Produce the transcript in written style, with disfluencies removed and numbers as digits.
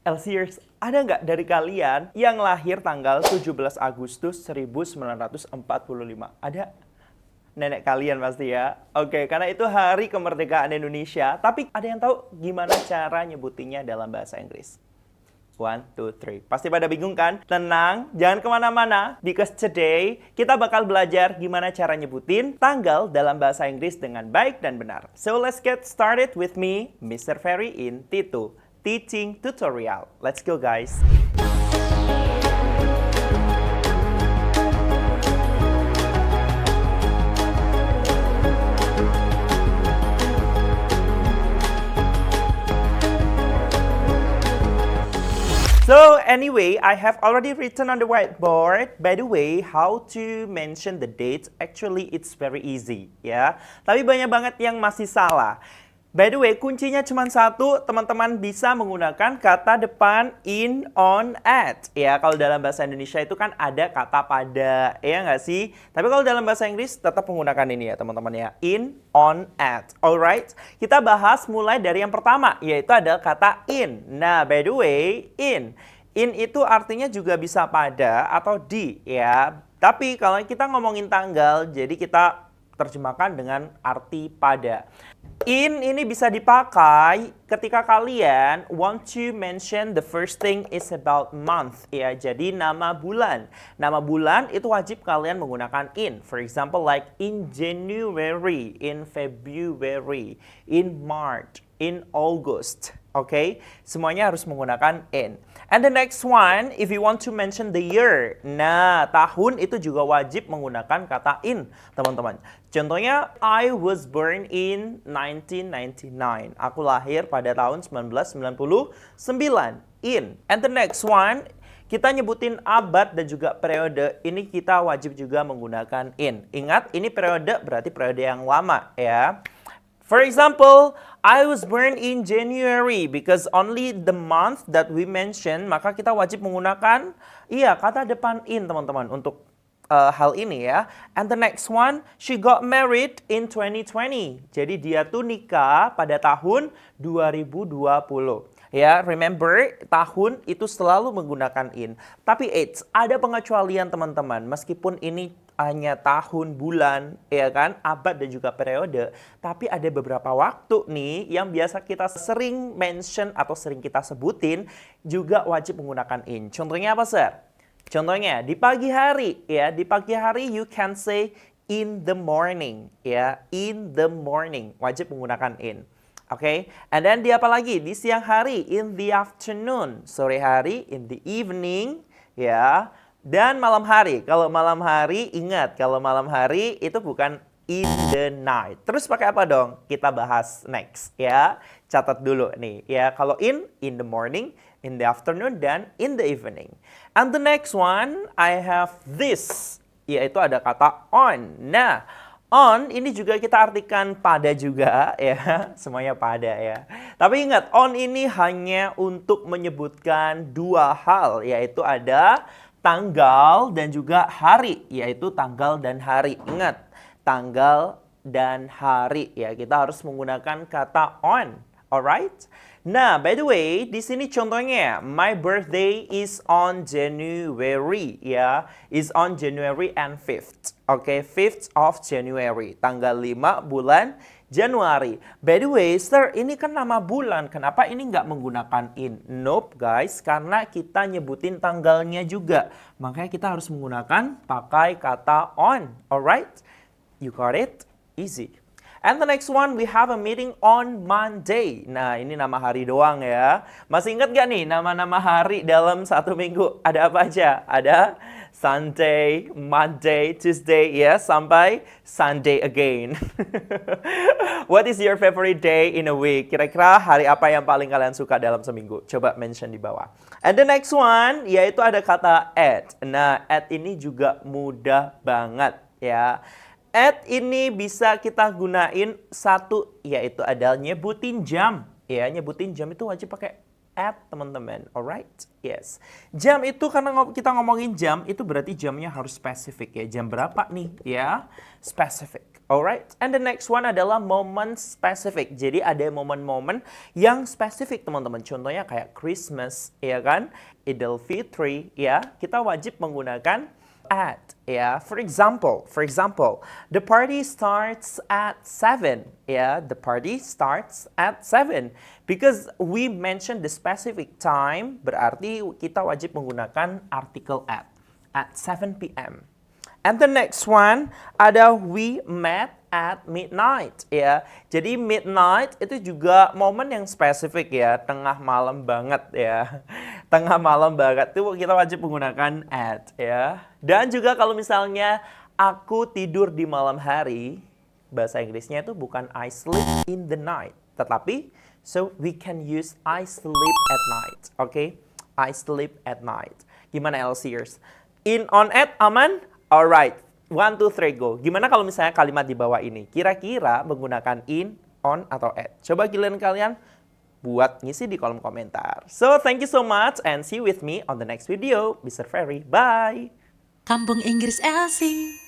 Elsiers, ada nggak dari kalian yang lahir tanggal 17 Agustus 1945? Ada? Nenek kalian pasti ya. Oke, karena itu hari kemerdekaan Indonesia. Tapi ada yang tahu gimana cara nyebutinnya dalam bahasa Inggris? 1, 2, 3. Pasti pada bingung kan? Tenang, jangan kemana-mana. Because today, kita bakal belajar gimana cara nyebutin tanggal dalam bahasa Inggris dengan baik dan benar. So, let's get started with me, Mr. Ferry in Tito Teaching Tutorial. Let's go, guys. So anyway, I have already written on the whiteboard. By the way, how to mention the dates, actually it's very easy ya. Tapi banyak banget yang masih salah. By the way, kuncinya cuma satu, teman-teman bisa menggunakan kata depan in, on, at. Ya, kalau dalam bahasa Indonesia itu kan ada kata pada, ya nggak sih? Tapi kalau dalam bahasa Inggris tetap menggunakan ini ya teman-teman ya, in, on, at. Alright, kita bahas mulai dari yang pertama, yaitu ada kata in. Nah, by the way, in. In itu artinya juga bisa pada atau di, ya. Tapi kalau kita ngomongin tanggal, jadi kita terjemahkan dengan arti pada. In ini bisa dipakai ketika kalian want to mention the first thing is about month ya. Jadi nama bulan. Nama bulan itu wajib kalian menggunakan in. For example like in January, in February, in March, in August. Okay? Semuanya harus menggunakan in. And the next one, if you want to mention the year. Nah, tahun itu juga wajib menggunakan kata in, teman-teman. Contohnya, I was born in 1999. Aku lahir pada tahun 1999. In. And the next one, kita nyebutin abad dan juga periode. Ini kita wajib juga menggunakan in. Ingat, ini periode berarti periode yang lama ya. For example, I was born in January because only the month that we mentioned, maka kita wajib menggunakan kata depan in, teman-teman, untuk hal ini ya. And the next one, she got married in 2020. Jadi dia tuh nikah pada tahun 2020. Ya, remember, tahun itu selalu menggunakan in. Tapi ada pengecualian, teman-teman. Meskipun ini hanya tahun, bulan, ya kan, abad dan juga periode. Tapi ada beberapa waktu nih yang biasa kita sering mention atau sering kita sebutin juga wajib menggunakan in. Contohnya apa, Sir? Contohnya di pagi hari, ya. Di pagi hari you can say in the morning, ya. In the morning, wajib menggunakan in. Oke, and then di apa lagi? Di siang hari, in the afternoon. Sore hari, in the evening, ya. Dan malam hari, kalau malam hari ingat, kalau malam hari itu bukan in the night. Terus pakai apa dong? Kita bahas next ya. Catat dulu nih ya. Kalau in the morning, in the afternoon, dan in the evening. And the next one, I have this. Yaitu ada kata on. Nah, on ini juga kita artikan pada juga ya. Semuanya pada ya. Tapi ingat, on ini hanya untuk menyebutkan dua hal. Yaitu ada tanggal dan juga hari, yaitu tanggal dan hari. Ingat, tanggal dan hari ya. Kita harus menggunakan kata on. Alright? Nah, by the way, di sini contohnya, my birthday is on January ya. Is on January and 5th. Oke, 5th of January. Tanggal 5 bulan Januari. By the way, Sir, ini kan nama bulan. Kenapa ini nggak menggunakan in? Nope, guys. Karena kita nyebutin tanggalnya juga. Makanya kita harus menggunakan pakai kata on. Alright? You got it? Easy. And the next one, we have a meeting on Monday. Nah, ini nama hari doang ya. Masih ingat gak nih nama-nama hari dalam satu minggu? Ada apa aja? Ada Sunday, Monday, Tuesday, ya, sampai Sunday again. What is your favorite day in a week? Kira-kira hari apa yang paling kalian suka dalam seminggu? Coba mention di bawah. And the next one, yaitu ada kata at. Nah, at ini juga mudah banget ya. At ini bisa kita gunain satu, yaitu adalah nyebutin jam. Ya, nyebutin jam itu wajib pakai at, teman-teman. Alright? Yes. Jam itu karena kita ngomongin jam, itu berarti jamnya harus spesifik ya. Jam berapa nih? Ya, specific. Alright? And the next one adalah moment specific. Jadi ada momen-momen yang spesifik, teman-teman. Contohnya kayak Christmas, ya kan? Idul Fitri, ya. Kita wajib menggunakan at, ya. For example, the party starts at 7. Yeah, the party starts at 7. Because we mentioned the specific time, berarti kita wajib menggunakan artikel at 7 p.m. And the next one ada we met at midnight, ya. Jadi midnight itu juga momen yang spesifik ya, tengah malam banget ya. Tengah malam banget itu kita wajib menggunakan at, ya. Dan juga kalau misalnya aku tidur di malam hari, bahasa Inggrisnya itu bukan I sleep in the night, tetapi so we can use I sleep at night, okay? I sleep at night. Gimana LCers? In, on, at, aman? Alright, 1, 2, 3, go. Gimana kalau misalnya kalimat di bawah ini? Kira-kira menggunakan in, on, atau at? Coba giliran kalian buat ngisi di kolom komentar. So, thank you so much and see you with me on the next video. Mr. Ferry, bye! Kampung Inggris Elsie.